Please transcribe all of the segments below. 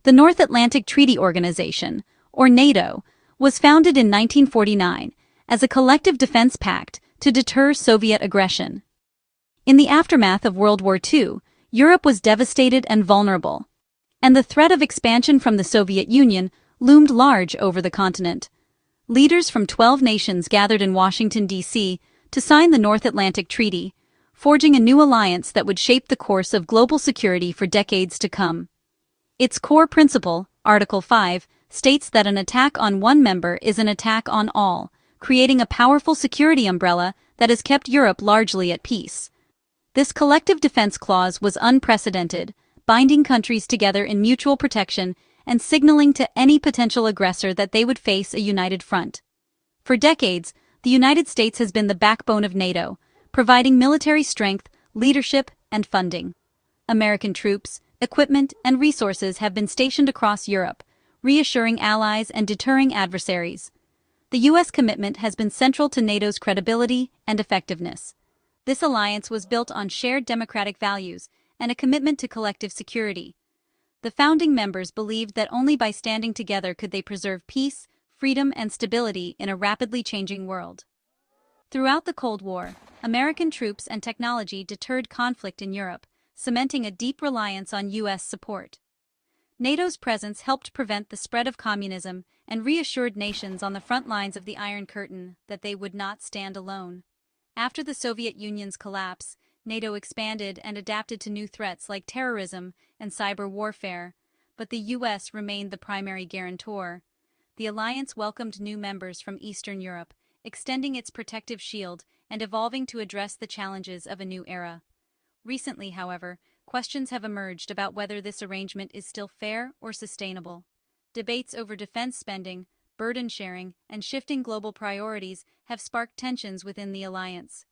The North Atlantic Treaty Organization, or NATO, was founded in 1949 as a collective defense pact to deter Soviet aggression. In the aftermath of World War II, Europe was devastated and vulnerable, and the threat of expansion from the Soviet Union loomed large over the continent. Leaders from 12 nations gathered in Washington, D.C., to sign the North Atlantic Treaty, forging a new alliance that would shape the course of global security for decades to come. Its core principle, Article 5, states that an attack on one member is an attack on all, creating a powerful security umbrella that has kept Europe largely at peace. This collective defense clause was unprecedented, binding countries together in mutual protection and signaling to any potential aggressor that they would face a united front. For decades, the United States has been the backbone of NATO, providing military strength, leadership, and funding. American troops, equipment, and resources have been stationed across Europe, reassuring allies and deterring adversaries. The U.S. commitment has been central to NATO's credibility and effectiveness. This alliance was built on shared democratic values and a commitment to collective security. The founding members believed that only by standing together could they preserve peace, freedom, and stability in a rapidly changing world. Throughout the Cold War, American troops and technology deterred conflict in Europe, cementing a deep reliance on U.S. support. NATO's presence helped prevent the spread of communism and reassured nations on the front lines of the Iron Curtain that they would not stand alone. After the Soviet Union's collapse, NATO expanded and adapted to new threats like terrorism and cyber warfare, but the U.S. remained the primary guarantor. The alliance welcomed new members from Eastern Europe, extending its protective shield and evolving to address the challenges of a new era. Recently, however, questions have emerged about whether this arrangement is still fair or sustainable. Debates over defense spending, burden sharing, and shifting global priorities have sparked tensions within the alliance.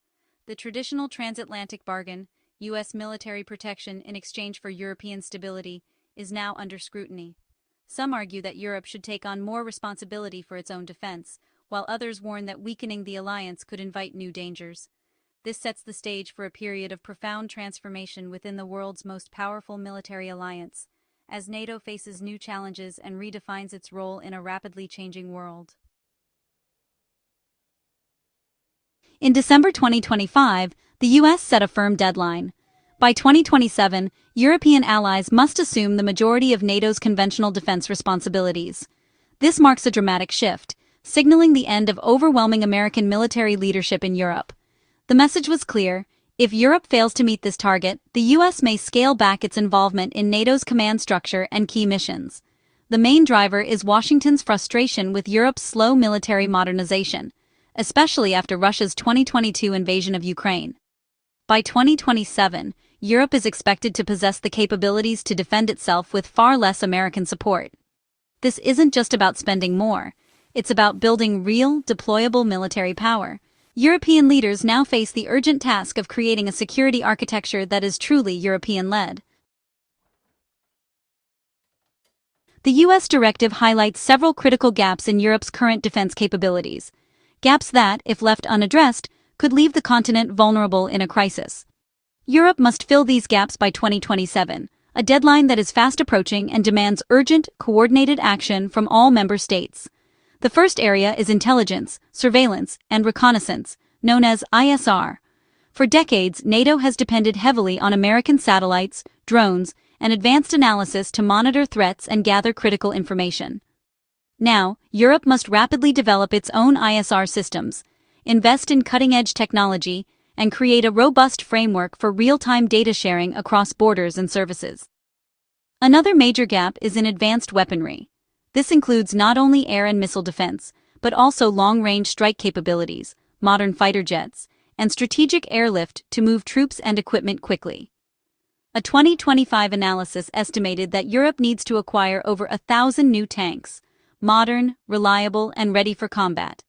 The traditional transatlantic bargain, U.S. military protection in exchange for European stability, is now under scrutiny. Some argue that Europe should take on more responsibility for its own defense, while others warn that weakening the alliance could invite new dangers. This sets the stage for a period of profound transformation within the world's most powerful military alliance, as NATO faces new challenges and redefines its role in a rapidly changing world. In December 2025, the U.S. set a firm deadline. By 2027, European allies must assume the majority of NATO's conventional defense responsibilities. This marks a dramatic shift, signaling the end of overwhelming American military leadership in Europe. The message was clear: if Europe fails to meet this target, the U.S. may scale back its involvement in NATO's command structure and key missions. The main driver is Washington's frustration with Europe's slow military modernization, especially after Russia's 2022 invasion of Ukraine. By 2027, Europe is expected to possess the capabilities to defend itself with far less American support. This isn't just about spending more, it's about building real, deployable military power. European leaders now face the urgent task of creating a security architecture that is truly European-led. The U.S. directive highlights several critical gaps in Europe's current defense capabilities. Gaps that, if left unaddressed, could leave the continent vulnerable in a crisis. Europe must fill these gaps by 2027, a deadline that is fast approaching and demands urgent, coordinated action from all member states. The first area is intelligence, surveillance, and reconnaissance, known as ISR. For decades, NATO has depended heavily on American satellites, drones, and advanced analysis to monitor threats and gather critical information. Now, Europe must rapidly develop its own ISR systems, invest in cutting-edge technology, and create a robust framework for real-time data sharing across borders and services. Another major gap is in advanced weaponry. This includes not only air and missile defense, but also long-range strike capabilities, modern fighter jets, and strategic airlift to move troops and equipment quickly. A 2025 analysis estimated that Europe needs to acquire over 1,000 new tanks, modern, reliable, and ready for combat.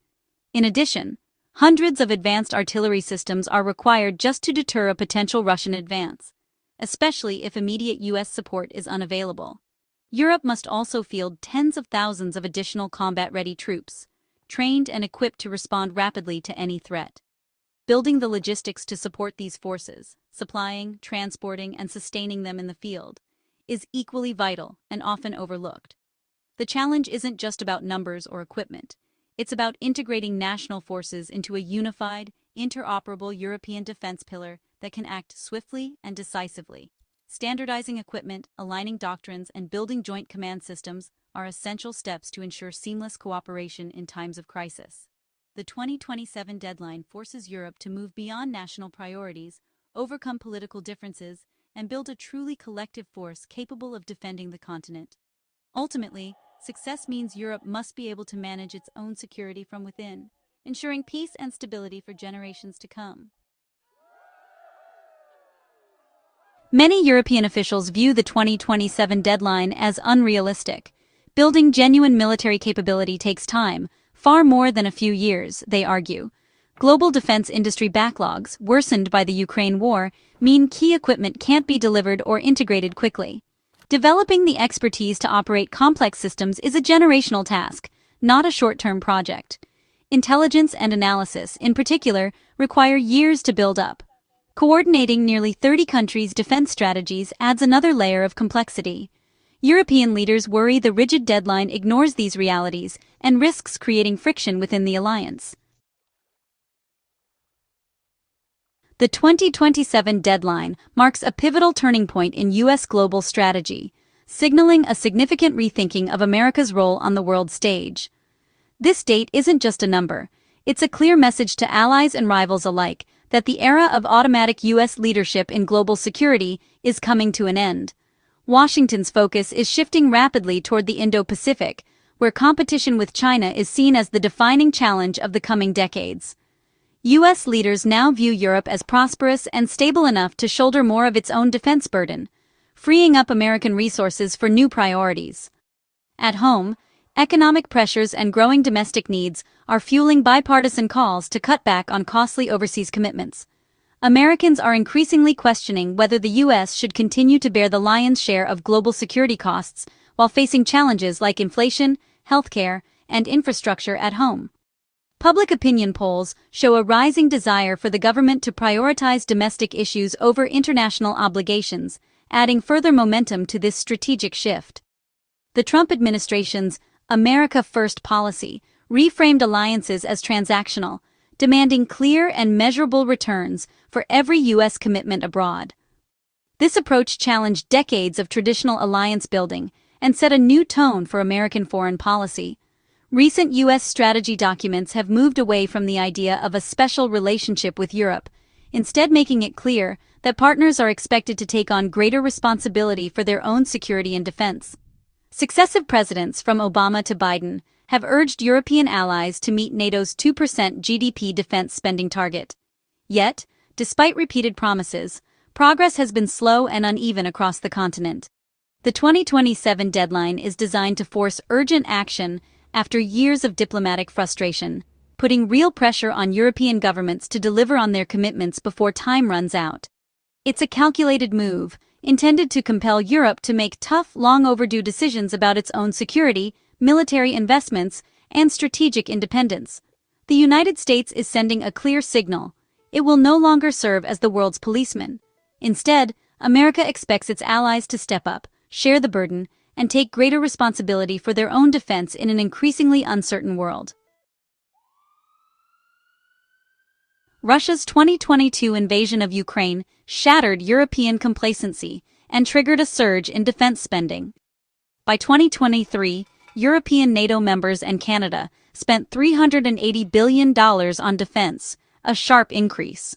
In addition, hundreds of advanced artillery systems are required just to deter a potential Russian advance, especially if immediate U.S. support is unavailable. Europe must also field tens of thousands of additional combat-ready troops, trained and equipped to respond rapidly to any threat. Building the logistics to support these forces, supplying, transporting, and sustaining them in the field, is equally vital and often overlooked. The challenge isn't just about numbers or equipment. It's about integrating national forces into a unified, interoperable European defense pillar that can act swiftly and decisively. Standardizing equipment, aligning doctrines, and building joint command systems are essential steps to ensure seamless cooperation in times of crisis. The 2027 deadline forces Europe to move beyond national priorities, overcome political differences, and build a truly collective force capable of defending the continent. Ultimately, success means Europe must be able to manage its own security from within, ensuring peace and stability for generations to come. Many European officials view the 2027 deadline as unrealistic. Building genuine military capability takes time, far more than a few years, they argue. Global defense industry backlogs, worsened by the Ukraine war, mean key equipment can't be delivered or integrated quickly. Developing the expertise to operate complex systems is a generational task, not a short-term project. Intelligence and analysis, in particular, require years to build up. Coordinating nearly 30 countries' defense strategies adds another layer of complexity. European leaders worry the rigid deadline ignores these realities and risks creating friction within the alliance. The 2027 deadline marks a pivotal turning point in U.S. global strategy, signaling a significant rethinking of America's role on the world stage. This date isn't just a number, it's a clear message to allies and rivals alike that the era of automatic U.S. leadership in global security is coming to an end. Washington's focus is shifting rapidly toward the Indo-Pacific, where competition with China is seen as the defining challenge of the coming decades. U.S. leaders now view Europe as prosperous and stable enough to shoulder more of its own defense burden, freeing up American resources for new priorities. At home, economic pressures and growing domestic needs are fueling bipartisan calls to cut back on costly overseas commitments. Americans are increasingly questioning whether the U.S. should continue to bear the lion's share of global security costs while facing challenges like inflation, healthcare, and infrastructure at home. Public opinion polls show a rising desire for the government to prioritize domestic issues over international obligations, adding further momentum to this strategic shift. The Trump administration's America First policy reframed alliances as transactional, demanding clear and measurable returns for every U.S. commitment abroad. This approach challenged decades of traditional alliance building and set a new tone for American foreign policy. Recent U.S. strategy documents have moved away from the idea of a special relationship with Europe, instead making it clear that partners are expected to take on greater responsibility for their own security and defense. Successive presidents, from Obama to Biden, have urged European allies to meet NATO's 2% GDP defense spending target. Yet, despite repeated promises, progress has been slow and uneven across the continent. The 2027 deadline is designed to force urgent action after years of diplomatic frustration, putting real pressure on European governments to deliver on their commitments before time runs out. It's a calculated move, intended to compel Europe to make tough, long-overdue decisions about its own security, military investments, and strategic independence. The United States is sending a clear signal. It will no longer serve as the world's policeman. Instead, America expects its allies to step up, share the burden, and take greater responsibility for their own defense in an increasingly uncertain world. Russia's 2022 invasion of Ukraine shattered European complacency and triggered a surge in defense spending. By 2023, European NATO members and Canada spent $380 billion on defense, a sharp increase.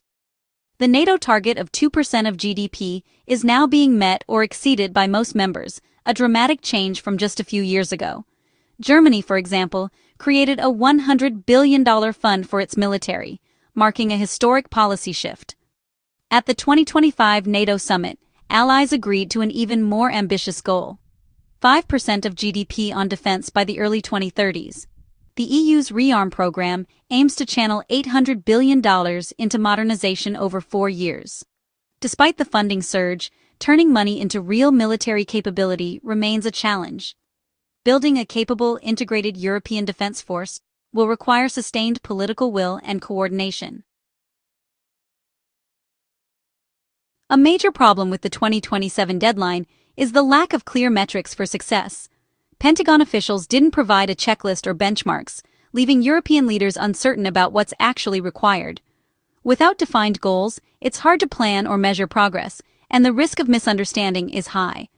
The NATO target of 2% of GDP is now being met or exceeded by most members, a dramatic change from just a few years ago. Germany, for example, created a $100 billion fund for its military, marking a historic policy shift. At the 2025 NATO summit, allies agreed to an even more ambitious goal: 5% of GDP on defense by the early 2030s. The EU's ReArm program aims to channel $800 billion into modernization over 4 years. Despite the funding surge, turning money into real military capability remains a challenge. Building a capable, integrated European defense force will require sustained political will and coordination. A major problem with the 2027 deadline is the lack of clear metrics for success. Pentagon officials didn't provide a checklist or benchmarks, leaving European leaders uncertain about what's actually required. Without defined goals, it's hard to plan or measure progress, and the risk of misunderstanding is high.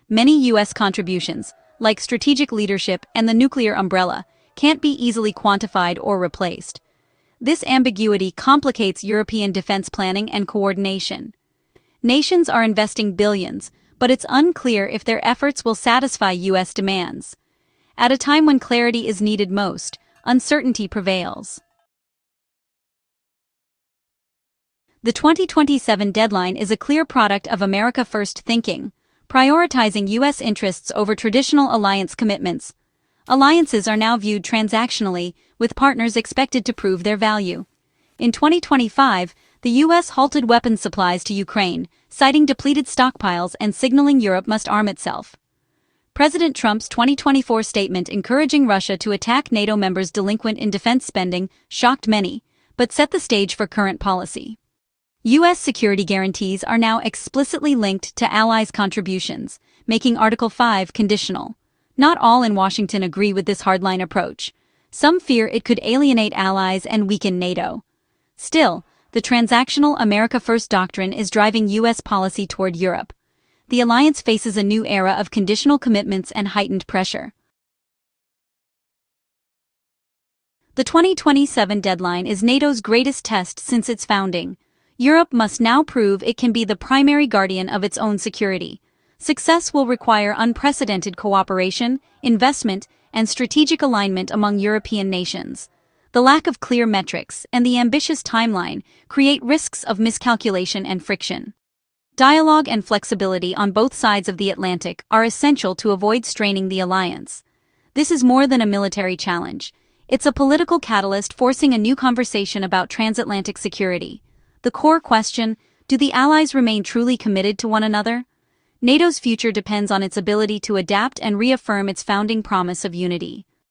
Many U.S. contributions, like strategic leadership and the nuclear umbrella, can't be easily quantified or replaced. This ambiguity complicates European defense planning and coordination. Nations are investing billions, but it's unclear if their efforts will satisfy U.S. demands. At a time when clarity is needed most, uncertainty prevails. The 2027 deadline is a clear product of America First thinking, prioritizing U.S. interests over traditional alliance commitments. Alliances are now viewed transactionally, with partners expected to prove their value. In 2025, the U.S. halted weapons supplies to Ukraine, citing depleted stockpiles and signaling Europe must arm itself. President Trump's 2024 statement encouraging Russia to attack NATO members delinquent in defense spending shocked many, but set the stage for current policy. U.S. security guarantees are now explicitly linked to allies' contributions, making Article 5 conditional. Not all in Washington agree with this hardline approach. Some fear it could alienate allies and weaken NATO. Still, the transactional America First doctrine is driving U.S. policy toward Europe. The alliance faces a new era of conditional commitments and heightened pressure. The 2027 deadline is NATO's greatest test since its founding. Europe must now prove it can be the primary guardian of its own security. Success will require unprecedented cooperation, investment, and strategic alignment among European nations. The lack of clear metrics and the ambitious timeline create risks of miscalculation and friction. Dialogue and flexibility on both sides of the Atlantic are essential to avoid straining the alliance. This is more than a military challenge. It's a political catalyst forcing a new conversation about transatlantic security. The core question, do the allies remain truly committed to one another? NATO's future depends on its ability to adapt and reaffirm its founding promise of unity.